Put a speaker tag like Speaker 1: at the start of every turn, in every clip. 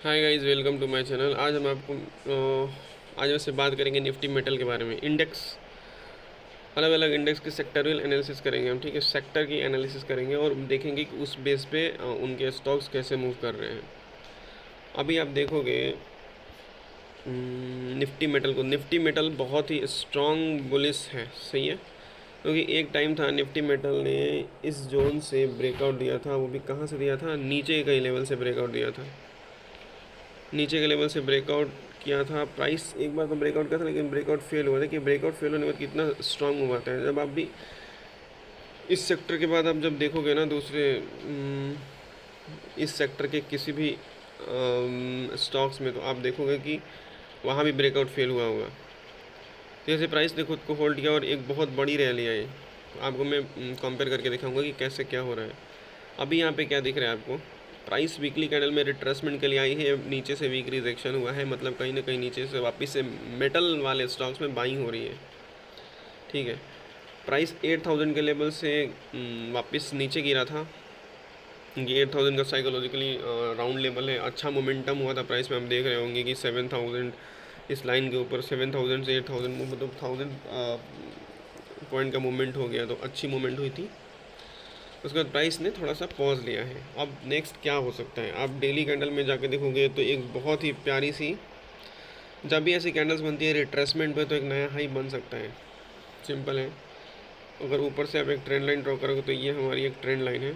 Speaker 1: Hi guys, welcome to my channel. आज हम आपको आज वैसे बात करेंगे निफ्टी मेटल के बारे में। इंडेक्स, अलग अलग इंडेक्स की सेक्टरल एनालिसिस करेंगे हम। ठीक है, सेक्टर की एनालिसिस करेंगे और देखेंगे कि उस बेस पे उनके स्टॉक्स कैसे मूव कर रहे हैं। अभी आप देखोगे निफ्टी मेटल को, निफ्टी मेटल बहुत ही स्ट्रॉन्ग बुलिस है। सही है, क्योंकि एक टाइम था निफ्टी मेटल ने इस जोन से ब्रेकआउट दिया था। वो भी कहाँ से दिया था? नीचे के कई लेवल से ब्रेकआउट दिया था। नीचे के लेवल से ब्रेकआउट किया था। प्राइस एक बार तो ब्रेकआउट किया था, लेकिन ब्रेकआउट फेल हुआ था। कि ब्रेकआउट फेल होने के बाद कितना स्ट्रांग हुआ है। जब आप भी इस सेक्टर के बाद आप जब देखोगे ना दूसरे इस सेक्टर के किसी भी स्टॉक्स में, तो आप देखोगे कि वहाँ भी ब्रेकआउट फेल हुआ होगा। जैसे प्राइस ने खुद को होल्ड किया और एक बहुत बड़ी रैली आई। आपको मैं कंपेयर करके दिखाऊंगा कि कैसे क्या हो रहा है। अभी यहाँ पे क्या दिख रहा है आपको? प्राइस वीकली कैंडल में रिट्रेसमेंट के लिए आई है। नीचे से वीक रिजेक्शन हुआ है, मतलब कहीं ना कहीं नीचे से वापस से मेटल वाले स्टॉक्स में बाइंग हो रही है। ठीक है, प्राइस 8000 के लेवल से वापस नीचे गिरा था। ये 8000 का साइकोलॉजिकली राउंड लेवल है। अच्छा मोमेंटम हुआ था प्राइस में। हम देख रहे होंगे कि 7000 इस लाइन के ऊपर 7000 से 8000 मतलब 1000 पॉइंट का मूवमेंट हो गया, तो अच्छी मूवमेंट हुई थी। उसके बाद प्राइस ने थोड़ा सा पॉज लिया है। अब नेक्स्ट क्या हो सकता है? आप डेली कैंडल में जाके देखोगे तो एक बहुत ही प्यारी सी, जब भी ऐसी कैंडल्स बनती है रिट्रेसमेंट पे, तो एक नया हाई बन सकता है। सिंपल है। अगर ऊपर से आप एक ट्रेंड लाइन ड्रॉ करोगे तो ये हमारी एक ट्रेंड लाइन है,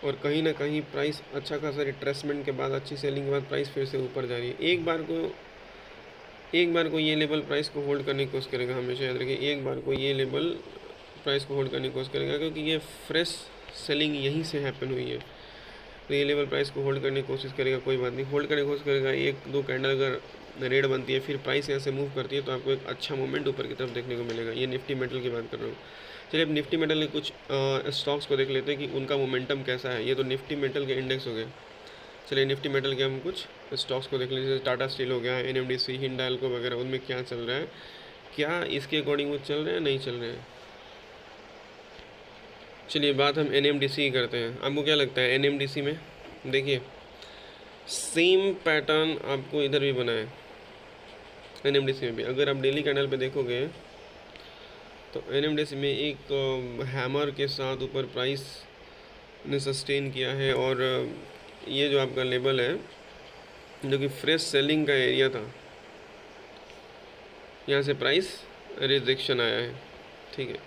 Speaker 1: और कहीं ना कहीं प्राइस अच्छा खासा रिट्रेसमेंट के बाद, अच्छी सेलिंग के बाद प्राइस फिर से ऊपर जा रही है। एक बार को ये लेवल प्राइस को होल्ड करने की कोशिश करेगा। हमेशा याद रखिए, एक बार को ये लेवल प्राइस को होल्ड करने की कोशिश करेगा, क्योंकि ये फ्रेश सेलिंग यहीं से हैपन हुई है। तो ये लेवल प्राइस को होल्ड करने की कोशिश करेगा। कोई बात नहीं, होल्ड करने की कोशिश करेगा। एक दो कैंडल अगर रेड बनती है, फिर प्राइस यहाँ से मूव करती है, तो आपको एक अच्छा मूवमेंट ऊपर की तरफ देखने को मिलेगा। ये निफ्टी मेटल की बात कर रहा हूँ। चलिए अब निफ्टी मेटल के कुछ स्टॉक्स को देख लेते हैं कि उनका मोमेंटम कैसा है। ये तो निफ्टी मेटल के इंडेक्स हो गए। चलिए निफ्टी मेटल के हम कुछ स्टॉक्स को देख लीजिए। जैसे टाटा स्टील हो गया, एनएमडीसी, हिंडाल्को वगैरह, उनमें क्या चल रहा है, क्या इसके अकॉर्डिंग वो चल रहे हैं नहीं चल रहे हैं। चलिए बात हम एनएमडीसी की करते हैं। आपको क्या लगता है एनएमडीसी में? देखिए, सेम पैटर्न आपको इधर भी बना है। एनएमडीसी में भी अगर आप डेली कैंडल पे देखोगे तो एनएमडीसी में एक हैमर के साथ ऊपर प्राइस ने सस्टेन किया है, और ये जो आपका लेवल है जो कि फ्रेश सेलिंग का एरिया था, यहाँ से प्राइस रिजेक्शन आया है। ठीक है,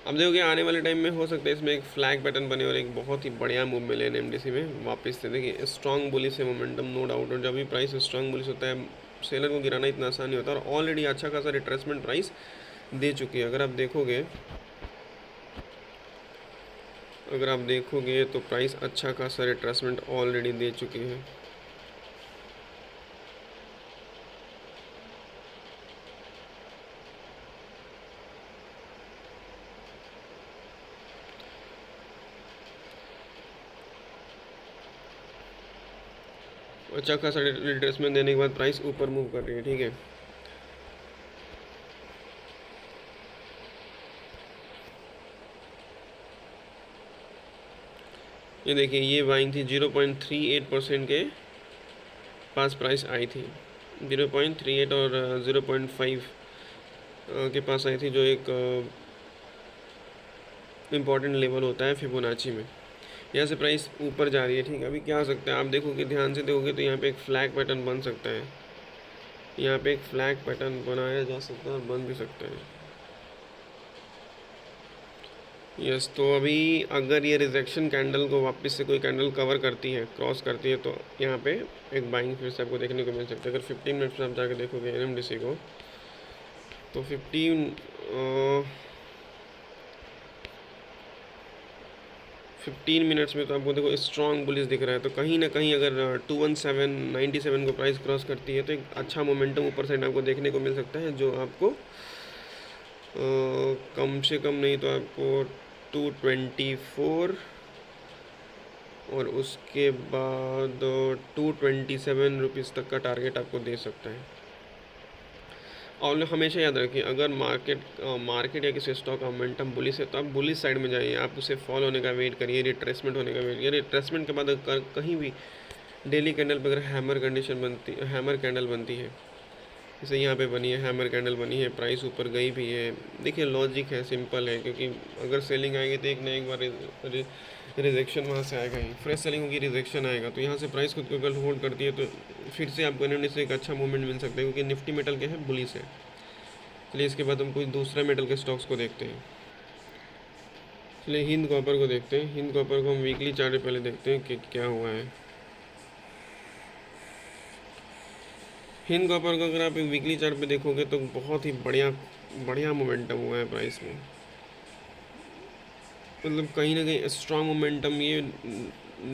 Speaker 1: अब देखोगे आने वाले टाइम में हो सकता है इसमें एक फ्लैग पैटर्न बने और एक बहुत ही बढ़िया मूव मिले एनएमडीसी में वापस से। देखिए स्ट्रॉन्ग बुलिस है मोमेंटम, नो डाउट। और जब भी प्राइस स्ट्रॉन्ग बुलिस होता है, सेलर को गिराना इतना आसान नहीं होता, और ऑलरेडी अच्छा खासा रिट्रेसमेंट प्राइस दे चुकी है। अगर आप देखोगे तो प्राइस अच्छा खासा रिट्रेसमेंट ऑलरेडी दे चुकी है। अच्छा खासा रिट्रेसमेंट देने के बाद प्राइस ऊपर मूव कर रही है। ठीक है, ये देखिए, ये बाइंग थी 0.38% के पास प्राइस आई थी। 0.38 और 0.5 के पास आई थी, जो एक इम्पॉर्टेंट लेवल होता है फिबोनाची में। यहाँ से प्राइस ऊपर जा रही है। ठीक है, अभी क्या हो सकता है? आप देखोगे, ध्यान से देखोगे तो यहाँ पे एक फ्लैग पैटर्न बन सकता है। यहाँ पे एक फ्लैग पैटर्न बनाया जा सकता है और बन भी सकता है। यस, तो अभी अगर ये रिजेक्शन कैंडल को वापस से कोई कैंडल कवर करती है, क्रॉस करती है, तो यहाँ पे एक बाइंग फिर से आपको देखने को मिल सकता है। अगर 15 मिनट्स में आप जाके देखोगे एनएमडीसी को, तो 15 मिनट्स में तो आपको देखो स्ट्रॉन्ग बुलिस दिख रहा है। तो कहीं ना कहीं अगर 21797 को प्राइस क्रॉस करती है, तो एक अच्छा मोमेंटम ऊपर साइड आपको देखने को मिल सकता है, जो आपको कम से कम नहीं तो आपको 224 और उसके बाद 227 रुपीज़ तक का टारगेट आपको दे सकता है। और हमेशा याद रखिए, अगर मार्केट या किसी स्टॉक का मोमेंटम बुलिश है तो आप बुलिश साइड में जाइए, आप उसे फॉल होने का वेट करिए, रिट्रेसमेंट होने का वेट करिए। रिट्रेसमेंट के बाद अगर कहीं भी डेली कैंडल पर अगर हैमर कैंडल बनती है, जैसे यहाँ पे बनी है हैमर कैंडल बनी है, प्राइस ऊपर गई भी है, देखिए लॉजिक है, सिंपल है, क्योंकि अगर सेलिंग आएगी तो एक ना एक बार रिजेक्शन वहाँ से आएगा ही, फ्रेश सेलिंग होगी, रिजेक्शन आएगा, तो यहाँ से प्राइस खुद को अगर होल्ड करती है तो फिर से आपको निफ्टी से एक अच्छा मूवमेंट मिल सकता है, क्योंकि निफ्टी मेटल के है, बुलिश है। चलिए इसके बाद हम कोई दूसरा मेटल के स्टॉक्स को देखते हैं। चलिए हिंद कॉपर को देखते हैं। हिंद कॉपर को हम वीकली चार्ट पहले देखते हैं कि क्या हुआ है। हिंद कॉपर को अगर आप एक वीकली चार्ट पे देखोगे तो बहुत ही बढ़िया मोमेंटम हुआ है प्राइस में, मतलब कहीं ना कहीं स्ट्रॉन्ग मोमेंटम ये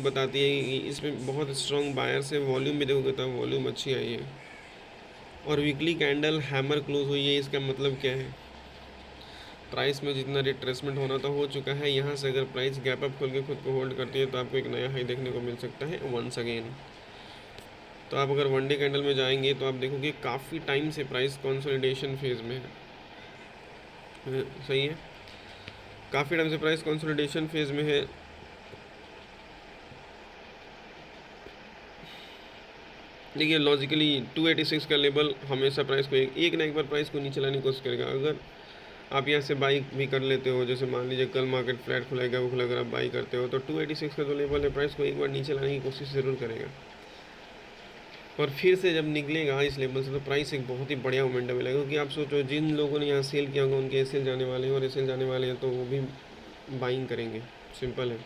Speaker 1: बताती है कि इसमें बहुत स्ट्रॉन्ग बायर्स है। वॉल्यूम भी देखोगे तो वॉल्यूम अच्छी आई है, और वीकली कैंडल हैमर क्लोज हुई है। इसका मतलब क्या है, प्राइस में जितना रिट्रेसमेंट होना था हो चुका है। यहाँ से अगर प्राइस गैप अप खोल के खुद को होल्ड करती है तो आपको एक नया हाई देखने को मिल सकता है वंस अगेन। तो आप अगर वन डे कैंडल में जाएंगे तो आप देखोगे काफ़ी टाइम से प्राइस कंसोलिडेशन फेज में है। सही है, काफ़ी टाइम से प्राइस कंसोलिडेशन फेज में है। देखिए लॉजिकली 286 का लेवल हमेशा प्राइस को एक ना एक बार प्राइस को नीचे लाने की कोशिश करेगा। अगर आप यहाँ से बाई भी कर लेते हो, जैसे मान लीजिए कल मार्केट फ्लैट खुलेगा, वो खुला, अगर आप बाई करते हो तो 286 का जो लेवल है प्राइस को एक बार नीचे लाने की कोशिश ज़रूर करेगा, और फिर से जब निकलेगा इस लेवल से तो प्राइस एक बहुत ही बढ़िया मोमेंटम मिलेगा। क्योंकि आप सोचो जिन लोगों ने यहाँ सेल किया होगा उनके एसएल जाने वाले हैं, और एसएल जाने वाले हैं तो वो भी बाइंग करेंगे, सिंपल है।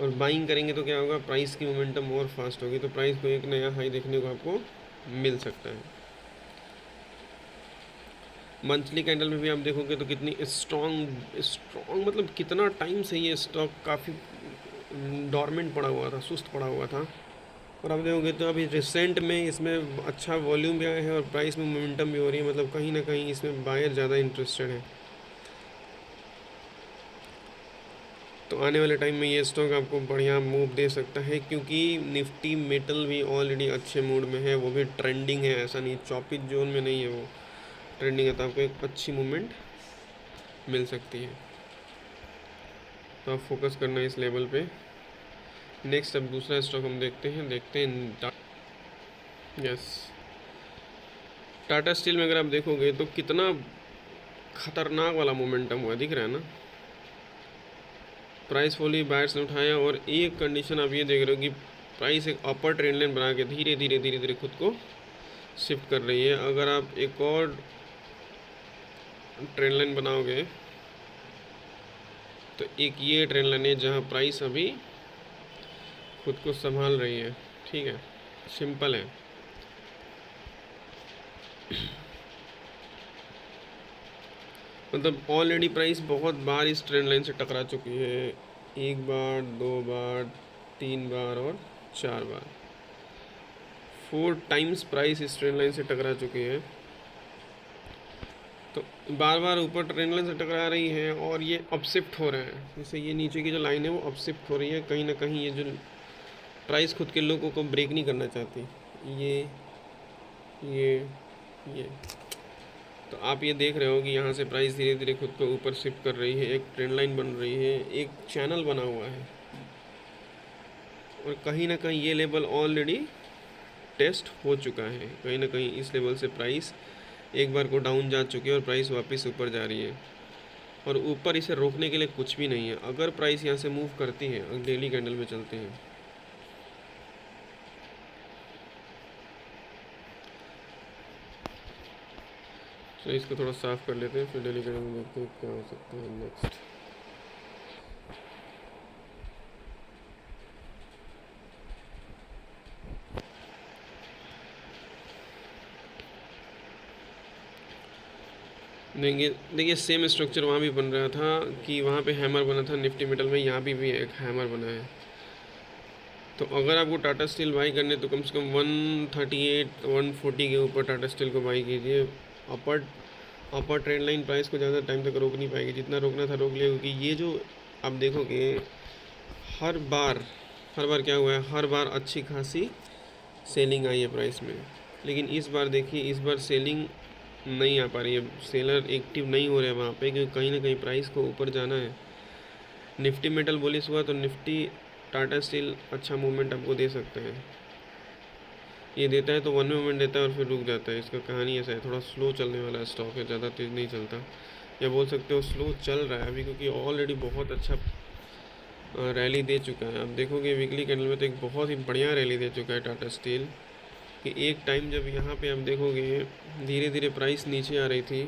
Speaker 1: और बाइंग करेंगे तो क्या होगा, प्राइस की मोमेंटम और फास्ट होगी, तो प्राइस को एक नया हाई देखने को आपको मिल सकता है। मंथली कैंडल में भी आप देखोगे तो कितनी स्ट्रॉन्ग मतलब कितना टाइम से ये स्टॉक काफ़ी डॉर्मेंट पड़ा हुआ था, सुस्त पड़ा हुआ था, और आप देखोगे तो अभी रिसेंट में इसमें अच्छा वॉल्यूम भी आया है और प्राइस में मोमेंटम भी हो रही है, मतलब कहीं ना कहीं इसमें बायर ज़्यादा इंटरेस्टेड है। तो आने वाले टाइम में ये स्टॉक आपको बढ़िया मूव दे सकता है, क्योंकि निफ्टी मेटल भी ऑलरेडी अच्छे मूड में है, वो भी ट्रेंडिंग है, ऐसा नहीं चॉपिक जोन में नहीं है, वो ट्रेंडिंग है, तो आपको एक अच्छी मूवमेंट मिल सकती है। तो आप फोकस करना है इस लेवल पे। नेक्स्ट अब दूसरा स्टॉक हम देखते हैं यस, टाटा स्टील में अगर आप देखोगे तो कितना खतरनाक वाला मोमेंटम हुआ, दिख रहा है ना। प्राइस फॉली बायर्स ने उठाया, और एक कंडीशन आप ये देख रहे हो कि प्राइस एक अपर ट्रेंड लाइन बना के धीरे धीरे खुद को शिफ्ट कर रही है। अगर आप एक और ट्रेंड लाइन बनाओगे तो एक ये ट्रेंड लाइन है जहाँ प्राइस अभी खुद को संभाल रही है, ठीक है, सिंपल है। मतलब ऑलरेडी प्राइस बहुत बार इस ट्रेंड लाइन से टकरा चुकी है, एक बार, दो बार, तीन बार और चार बार, 4 टाइम्स प्राइस इस ट्रेंड लाइन से टकरा चुकी है। तो बार बार ऊपर ट्रेंड लाइन से टकरा रही है और ये अपशिफ्ट हो रहा है, जैसे ये नीचे की जो लाइन है वो अपशिफ्ट हो रही है, कहीं ना कहीं ये जो प्राइस खुद के लोगों को ब्रेक नहीं करना चाहती, ये तो आप ये देख रहे हो कि यहाँ से प्राइस धीरे धीरे खुद को ऊपर शिफ्ट कर रही है, एक ट्रेंड लाइन बन रही है, एक चैनल बना हुआ है, और कहीं ना कहीं ये लेवल ऑलरेडी टेस्ट हो चुका है। कहीं ना कहीं इस लेवल से प्राइस एक बार को डाउन जा चुकी है और प्राइस वापस ऊपर जा रही है, और ऊपर इसे रोकने के लिए कुछ भी नहीं है। अगर प्राइस यहाँ से मूव करती है, अगर डेली कैंडल में चलते हैं, तो इसको थोड़ा साफ कर लेते हैं, फिर डेली कैंडल में देखते हैं क्या हो सकता है नेक्स्ट। देखिए सेम स्ट्रक्चर वहाँ भी बन रहा था कि वहाँ पे हैमर बना था निफ्टी मेटल में, यहाँ भी एक हैमर बना है। तो अगर आपको टाटा स्टील बाई करने तो कम से कम 138 140 के ऊपर टाटा स्टील को बाई कीजिए। अपर ट्रेंड लाइन प्राइस को ज़्यादा टाइम तक रोक नहीं पाएगी, जितना रोकना था रोक लिया, क्योंकि ये जो आप देखोगे हर बार क्या हुआ है, हर बार अच्छी खासी सेलिंग आई है प्राइस में, लेकिन इस बार देखिए, इस बार सेलिंग नहीं आ पा रही है, सेलर एक्टिव नहीं हो रहे हैं वहाँ पे, क्योंकि कहीं ना कहीं प्राइस को ऊपर जाना है। निफ्टी मेटल बुलिश हुआ तो निफ्टी टाटा स्टील अच्छा मूवमेंट आपको दे सकते हैं। ये देता है तो वन मूवमेंट देता है और फिर रुक जाता है। इसका कहानी ऐसा है, थोड़ा स्लो चलने वाला स्टॉक है, ज़्यादा तेज़ नहीं चलता, या बोल सकते हो स्लो चल रहा है अभी, क्योंकि ऑलरेडी बहुत अच्छा रैली दे चुका है। आप देखोगे वीकली कैंडल में तो एक बहुत ही बढ़िया रैली दे चुका है टाटा स्टील, कि एक टाइम जब यहाँ पे आप देखोगे धीरे धीरे प्राइस नीचे आ रही थी,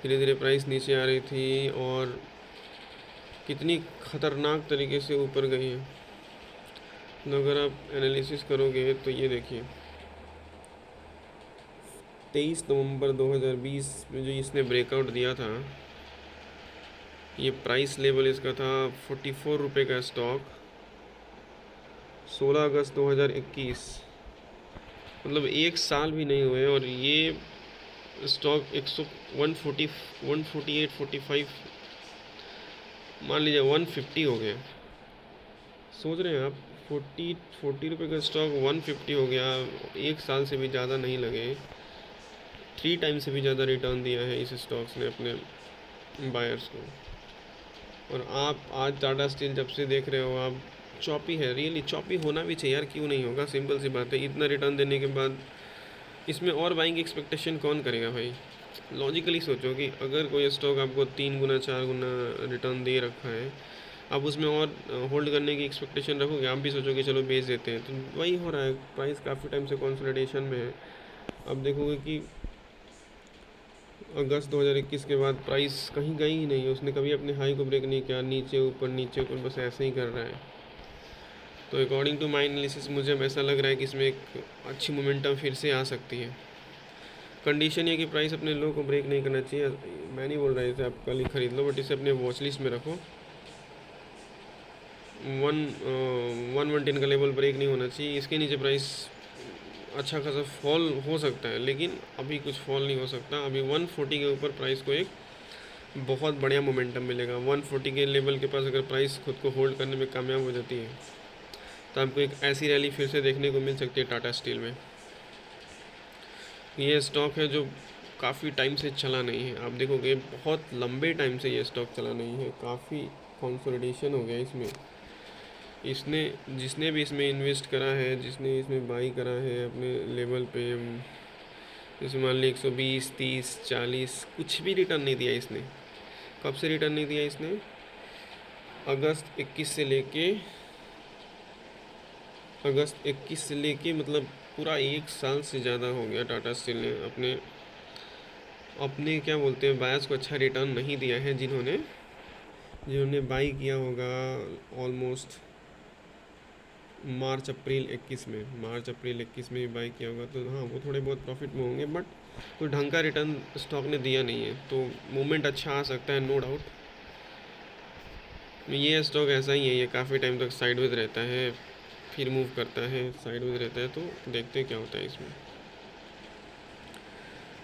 Speaker 1: धीरे धीरे प्राइस नीचे आ रही थी और कितनी ख़तरनाक तरीके से ऊपर गई है। तो अगर आप एनालिसिस करोगे तो ये देखिए 23 नवंबर 2020 में जो इसने ब्रेकआउट दिया था, ये प्राइस लेवल इसका था 44 रुपये का स्टॉक, 16 अगस्त 2021, मतलब एक साल भी नहीं हुए और ये स्टॉक 148 45, मान लीजिए 150 हो गया। सोच रहे हैं आप 40 रुपये का स्टॉक 150 हो गया, एक साल से भी ज़्यादा नहीं लगे, 3 टाइम से भी ज़्यादा रिटर्न दिया है इस स्टॉक्स ने अपने बायर्स को। और आप आज टाटा स्टील जब से देख रहे हो आप, चॉपी है, रियली चॉपी होना भी चाहिए यार, क्यों नहीं होगा, सिंपल सी बात है। इतना रिटर्न देने के बाद इसमें और बाइंग एक्सपेक्टेशन कौन करेगा भाई। लॉजिकली सोचो कि अगर कोई स्टॉक आपको 3 गुना 4 गुना रिटर्न दे रखा है, आप उसमें और होल्ड करने की एक्सपेक्टेशन रखोगे, आप भी सोचोगे चलो बेच देते हैं, तो वही हो रहा है। प्राइस काफ़ी टाइम से कंसोलिडेशन में है। अब देखोगे कि अगस्त 2021 के बाद प्राइस कहीं गई ही नहीं है, उसने कभी अपने हाई को ब्रेक नहीं किया, नीचे ऊपर बस ऐसे ही कर रहा है। तो अकॉर्डिंग टू माई एनालिसिस मुझे ऐसा लग रहा है कि इसमें एक अच्छी मोमेंटम फिर से आ सकती है। कंडीशन ये कि प्राइस अपने लो को ब्रेक नहीं करना चाहिए। मैं नहीं बोल रहा इसे आप कल ही खरीद लो, बट इसे अपने वॉच लिस्ट में रखो। 110 का लेवल ब्रेक नहीं होना चाहिए, इसके नीचे प्राइस अच्छा खासा फॉल हो सकता है, लेकिन अभी कुछ फॉल नहीं हो सकता। अभी 140 के ऊपर प्राइस को एक बहुत बढ़िया मोमेंटम मिलेगा। 140 के लेवल के पास अगर प्राइस खुद को होल्ड करने में कामयाब हो जाती है तो आपको एक ऐसी रैली फिर से देखने को मिल सकती है टाटा स्टील में। ये स्टॉक है जो काफ़ी टाइम से चला नहीं है, आप देखोगे बहुत लंबे टाइम से ये स्टॉक चला नहीं है, काफ़ी कंसोलिडेशन हो गया इसमें। इसने जिसने भी इसमें इन्वेस्ट करा है, जिसने इसमें बाई करा है अपने लेवल पे, जैसे मान ली 120 30 40, कुछ भी रिटर्न नहीं दिया इसने। कब से रिटर्न नहीं दिया इसने? अगस्त 21 से लेके मतलब पूरा एक साल से ज़्यादा हो गया टाटा स्टील ने अपने अपने क्या बोलते हैं बायर्स को अच्छा रिटर्न नहीं दिया है। जिन्होंने जिन्होंने बाई किया होगा ऑलमोस्ट मार्च अप्रैल 21 में भी बाई किया होगा, तो हाँ वो थोड़े बहुत प्रॉफिट में होंगे, बट कोई ढंग का रिटर्न स्टॉक ने दिया नहीं है। तो मूवमेंट अच्छा आ सकता है, नो डाउट। ये स्टॉक ऐसा ही है, ये काफ़ी टाइम तक साइडवेज रहता है, फिर मूव करता है, साइडवेज रहता है, तो देखते हैं क्या होता है इसमें।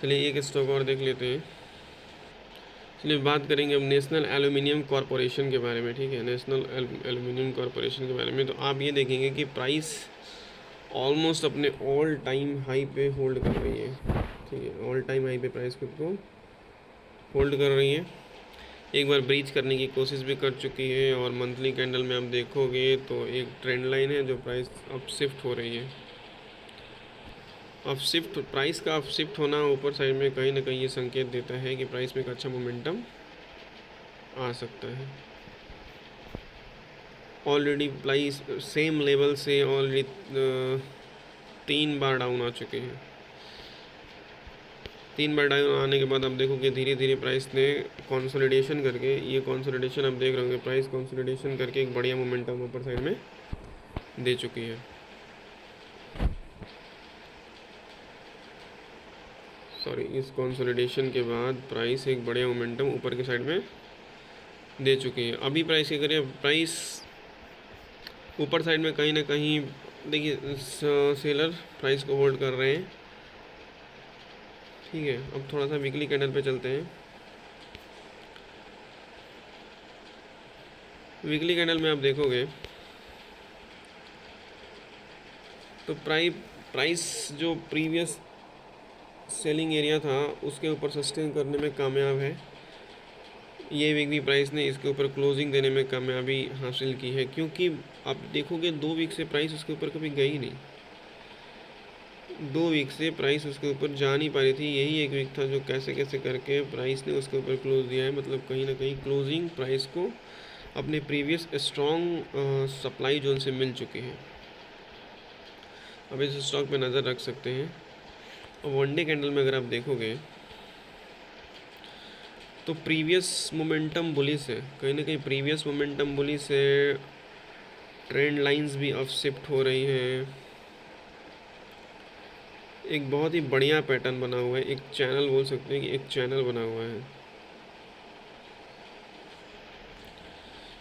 Speaker 1: चलिए एक स्टॉक और देख लेते हैं। चलिए बात करेंगे अब नेशनल एल्यूमिनियम कॉरपोरेशन के बारे में, ठीक है। नेशनल एल्यूमिनियम कॉरपोरेशन के बारे में तो आप ये देखेंगे कि प्राइस ऑलमोस्ट अपने ऑल टाइम हाई पे होल्ड कर रही है, ठीक है। ऑल टाइम हाई पे प्राइस खुद को होल्ड कर रही है, एक बार ब्रीच करने की कोशिश भी कर चुकी है। और मंथली कैंडल में आप देखोगे तो एक ट्रेंड लाइन है जो प्राइस अप शिफ्ट हो रही है। प्राइस का अप शिफ्ट होना ऊपर साइड में कहीं ना कहीं ये संकेत देता है कि प्राइस में एक अच्छा मोमेंटम आ सकता है। ऑलरेडी प्राइस सेम लेवल से ऑलरेडी 3 बार डाउन आ चुके हैं। 3 बार डाउन आने के बाद अब देखोगे धीरे धीरे प्राइस ने कंसोलिडेशन करके, ये कंसोलिडेशन आप देख रहे होंगे, प्राइस कंसोलिडेशन करके एक बढ़िया मोमेंटम ऊपर साइड में दे चुकी है। सॉरी, इस कंसोलिडेशन के बाद प्राइस एक बढ़िया मोमेंटम ऊपर के साइड में दे चुकी है। अभी प्राइस क्या करें, प्राइस ऊपर साइड में कहीं ना कहीं देखिए सेलर प्राइस को होल्ड कर रहे हैं, ठीक है। अब थोड़ा सा वीकली कैंडल पे चलते हैं। वीकली कैंडल में आप देखोगे तो प्राइस जो प्रीवियस सेलिंग एरिया था उसके ऊपर सस्टेन करने में कामयाब है। ये वीक भी प्राइस ने इसके ऊपर क्लोजिंग देने में कामयाबी हासिल की है, क्योंकि आप देखोगे 2 वीक से प्राइस उसके ऊपर कभी गई नहीं। 2 वीक से प्राइस उसके ऊपर जा नहीं पा रही थी। यही एक वीक था जो कैसे कैसे करके प्राइस ने उसके ऊपर क्लोज दिया है। मतलब कहीं ना कहीं क्लोजिंग प्राइस को अपने प्रीवियस स्ट्रॉन्ग सप्लाई जोन से मिल चुके हैं। अब इस स्टॉक पे नज़र रख सकते हैं। और वन डे कैंडल में अगर आप देखोगे तो प्रीवियस मोमेंटम बुलिश है, कहीं ना कहीं प्रीवियस मोमेंटम बुलिश है। ट्रेंड लाइंस भी अब शिफ्ट हो रही हैं। एक बहुत ही बढ़िया पैटर्न बना हुआ है, एक चैनल बोल सकते हैं कि एक चैनल बना हुआ है।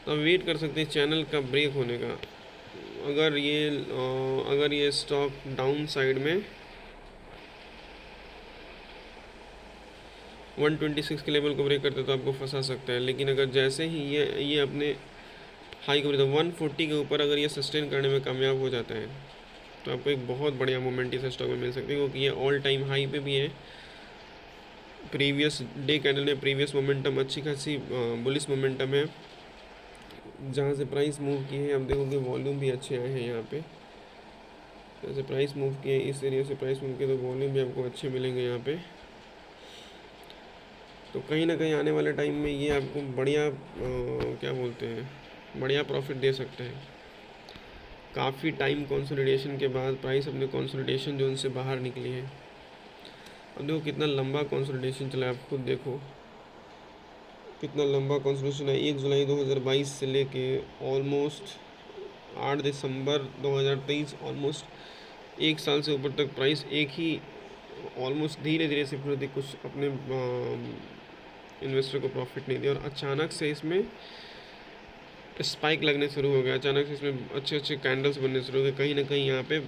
Speaker 1: अब वेट कर सकते हैं चैनल का ब्रेक होने का। अगर ये स्टॉक डाउन साइड में 126 के लेवल को ब्रेक करते तो आपको फंसा सकता है। लेकिन अगर जैसे ही ये अपने हाई को 140 के ऊपर अगर ये सस्टेन करने में कामयाब हो जाता है तो आपको एक बहुत बढ़िया मोमेंट इस स्टॉक में मिल सकती है, क्योंकि ये ऑल टाइम हाई पे भी है। प्रीवियस डे कैंडल में प्रीवियस मोमेंटम अच्छी खासी बुलिश मोमेंटम है जहाँ से प्राइस मूव की है। अब देखोगे वॉल्यूम भी अच्छे आए हैं यहाँ पे। जैसे प्राइस मूव किए इस एरिया से प्राइस मूव किए तो वॉल्यूम भी आपको अच्छे मिलेंगे यहाँ पे। तो कहीं ना कहीं आने वाले टाइम में ये आपको बढ़िया क्या बोलते हैं, बढ़िया प्रॉफिट दे सकते हैं। काफ़ी टाइम कंसोलिडेशन के बाद प्राइस अपने कंसोलिडेशन जोन से बाहर निकली है। अब देखो कितना लंबा कंसोलिडेशन चला है, आप खुद देखो कितना लंबा कंसोलिडेशन है। 1 जुलाई 2022 से लेके ऑलमोस्ट 8 दिसंबर 2023, ऑलमोस्ट 1 साल से ऊपर तक प्राइस एक ही ऑलमोस्ट धीरे धीरे से फिर कुछ अपने इन्वेस्टर को प्रॉफिट नहीं दिया, और अचानक से इसमें स्पाइक लगने शुरू हो गया। अचानक से इसमें अच्छे अच्छे कैंडल्स बनने शुरू हो गए। कहीं ना कहीं यहाँ पे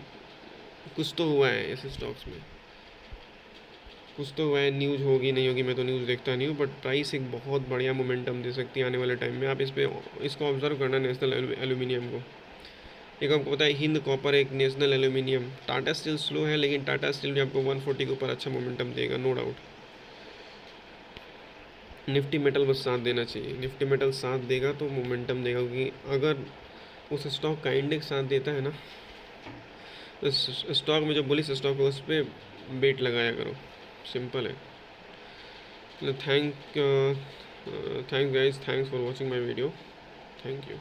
Speaker 1: कुछ तो हुआ है ऐसे स्टॉक्स में, कुछ तो हुआ है। न्यूज़ होगी नहीं होगी, मैं तो न्यूज़ देखता नहीं हूँ, बट प्राइस एक बहुत बढ़िया मोमेंटम दे सकती है आने वाले टाइम में। आप इसको ऑब्जर्व करना, नेशनल एल्यूमिनियम को। एक आपको पता है हिंद कॉपर एक national aluminium. Tata steel slow है, लेकिन टाटा स्टील भी आपको 140 के ऊपर अच्छा मोमेंटम देगा, नो डाउट। निफ्टी मेटल बस साथ देना चाहिए, निफ्टी मेटल साथ देगा तो मोमेंटम देगा, क्योंकि अगर उस स्टॉक का इंडेक्स साथ देता है ना, तो स्टॉक में जो बुलिश स्टॉक है उस पर बेट लगाया करो, सिंपल है। Thank guys, thanks for watching my video, thank you.